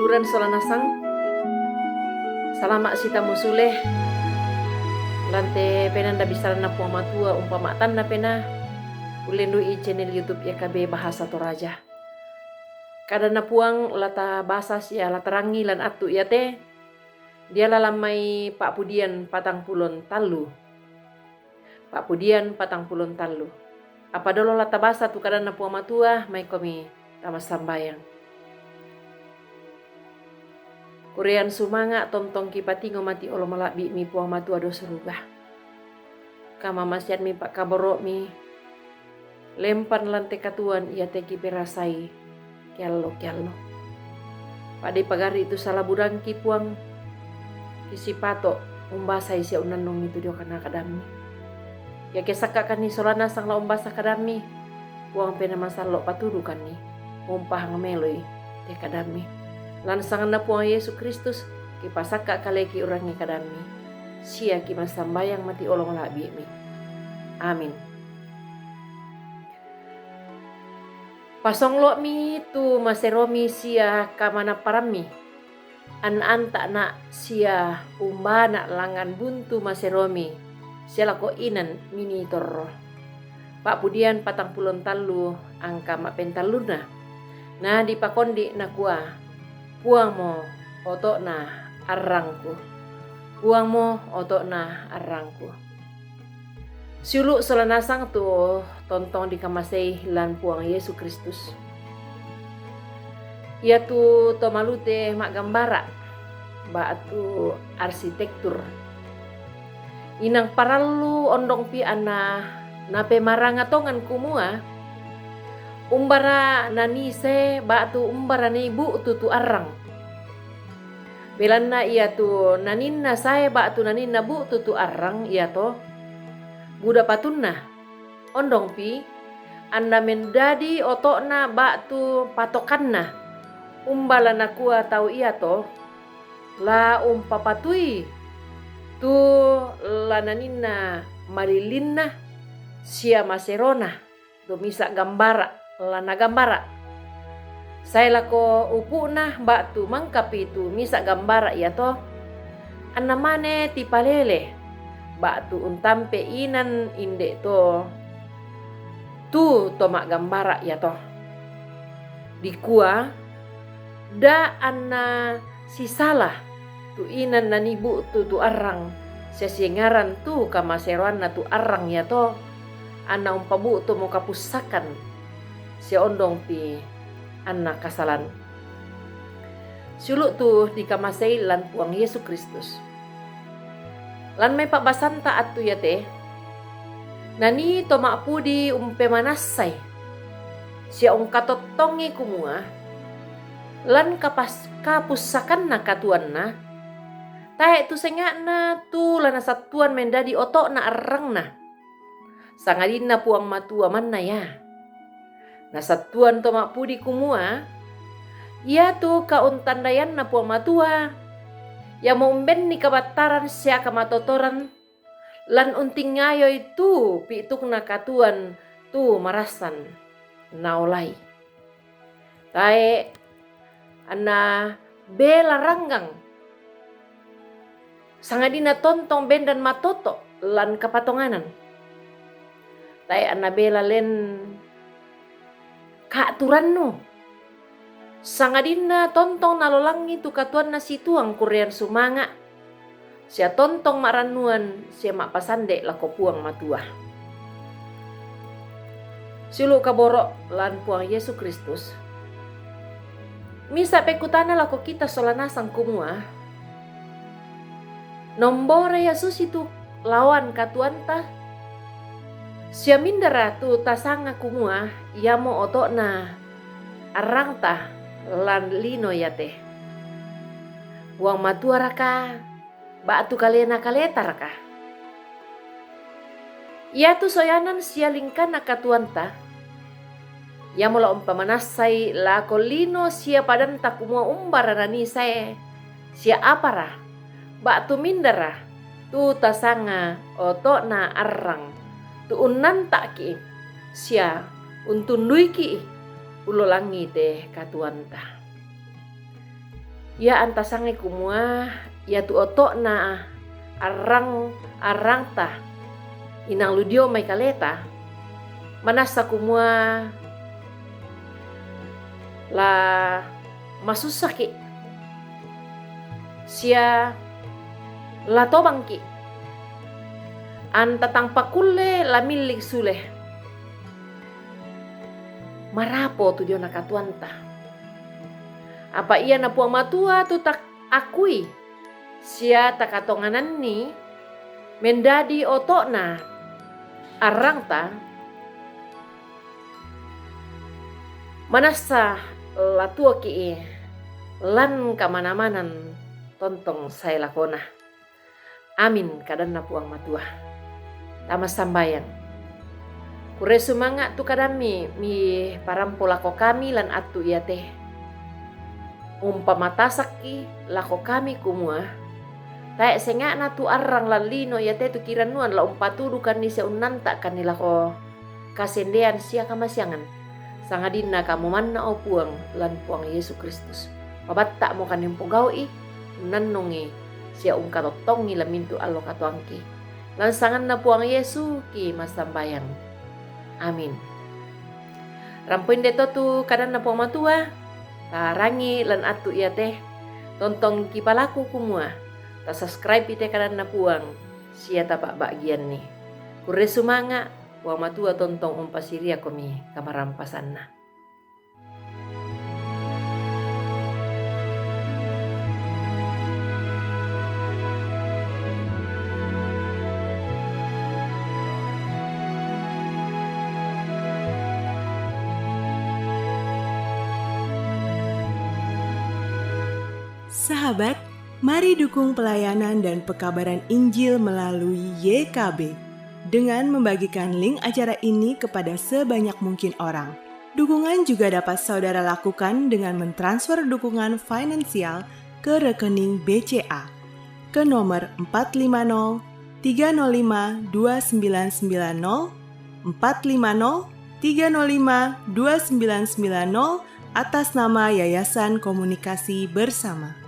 Turan solanasang salama sita musule lante pena nda bisa na po matua umpamatan na pena ulendu i channel YouTube YKB Bahasa Toraja. Kada na puang lata bahasa siya latarangi lan atu ya te dia lalamay Pak Pudian patang pulon talu. Pak Pudian patang pulon talu. Apa dolo lata bahasa tu kada na puang matua may kami tama sambayang. Korean sumanga tontong kipatingo mati olo malabi mi puang matua do seruga. Kama masyad mi pak kaboro mi lempan lante katuan ia teki perasai kiallo. Pada pagari itu salah budangki puang kisi pato umbasai sia unanong itu dio kana kadami. Ya kesaka kani solana sang la umbasa kadami puang pena masalo patudu kani umpah ngameloi te kadami. Lan sangan puang Yesus Kristus kipasaka kaleki urangi kadami sia ki masambayang mati olong labi mi. Amin. Pasong lo mi tu maseromi sia kamana parami an anta na sia umbana langan buntu maseromi sia lako inan minitor Pak Pudian patang pulon talu angka mak pentaluna nah di pakondi na kuah puang mo otok na arangku. Puang mo otok na arangku. Siulu solanasang tu tontong di kamasei lan puang Yesus Kristus. Ia tu tomalute mak gambara. Ba tu arsitektur. Inang paralu ondong pi ana nape marangatongan kumua. Umbara nanise batu umbara ni ibu tu arang. Belanna ia tu naninna saya batu naninna bu tu arang ia to. Buda patunna ondong pi anda mendadi otokna batu patokanna. Umbala nakua tau ia to. La umpapatui tu la naninna marilinna sia maserona domisa gambara. Lana gambara. Saya lako upu nah batu mangkapi tu misa gambara ya to. Anamane tipalele. Batu untampe inan inde to. Tu tomak gambara ya to. Dikua da anna sisalah tu inan nanibu tu arang. Sesiengaran tu kamaseroan na tu arang ya to. Anna umpabu tu mau kapusakan. Si ondong pi anak kasalan. Suluk tu di kamasei lan puang Yesus Kristus. Lan may pabasanta atu ya te. Nani tomak pudi umpe manasay. Sia katotongi kumua. Lan kapusakan na katuan na. Tae tu sengak na tu lana satuan mendadi otok na arang na. Sangadin na puang matua mana ya. Nah satuan tomak pudi kumua, ia tu kauntandayan na puang matua, ya mau umben ni kabataran siya kamatotoran, lan unting ngayo itu pituk na katuan tu marasan naulay. Tae ana bela ranggang, sangadina tontong bendan matoto lan kapatonganan. Tae ana bela len kaaturan no. Sangadina tontong nalolangi tu katuan na situang Korean sumanga. Sia tontong maranuan sia mak pasande lako puang matua. Silu kaboro lan puang Yesus Kristus. Misa pekutana lako kita solanasang kumua. Nombore Yesus itu lawan katuan ta. Sia mindera tu tasanga kumua ia mo otok na arang ta lan lino ya teh. Buang matua raka batu kalena kaleta raka. Ia tu soyanan sia lingkan nakatuan ta. Ia mula umpamanasai lako lino sia padan ta kumua umbara nani saya. Sia apara batu mindera tu tasanga otok na arang. Tuunan tak ki sia untundui ki ulo langi teh katuan ta. ia antasange kumua ia tu otokna arang ta inang ludio mai kaleta manasa kumua la masusaki sia la tobangki anta tang pakulle la milik sule marapo tu dia nakatuanta apa ia na puang matua tu tak akui sia takatonganan ni mendadi otokna arang ta manasa la tua ki lan kamana-manan tontong saya lakona. Amin kadan na puang matua. Tama sambayang. Kure sumanga tu kadami mi parampo lako kami lan atu iya teh. Matasak lako kami kumua. Tae senga na tu arang lan lino iya teh tu kiranuan la umpatudu kan ni seunanta kan ni lako kasendean sia kamasyangan. Sangadina kamu manna o puang lan puang Yesus Kristus. Pabatta mo kanim pugawi nanongi sia katottongi lamintu allo katuangki. Lan sangan na puang Yesu ki masambayang. Amin. Rampuin deto tu kadan na puang matua. Tarangi lan atu iya teh. Tontong ki palaku kumua. Ta subscribe ite kadan na puang. Sia tapak bagian ni. Kure sumanga puang matua tontong umpasiria komi kamarampasan na. Sahabat, mari dukung pelayanan dan pekabaran Injil melalui YKB dengan membagikan link acara ini kepada sebanyak mungkin orang. Dukungan juga dapat saudara lakukan dengan mentransfer dukungan finansial ke rekening BCA ke nomor 450 305 2990 450 305 2990 atas nama Yayasan Komunikasi Bersama.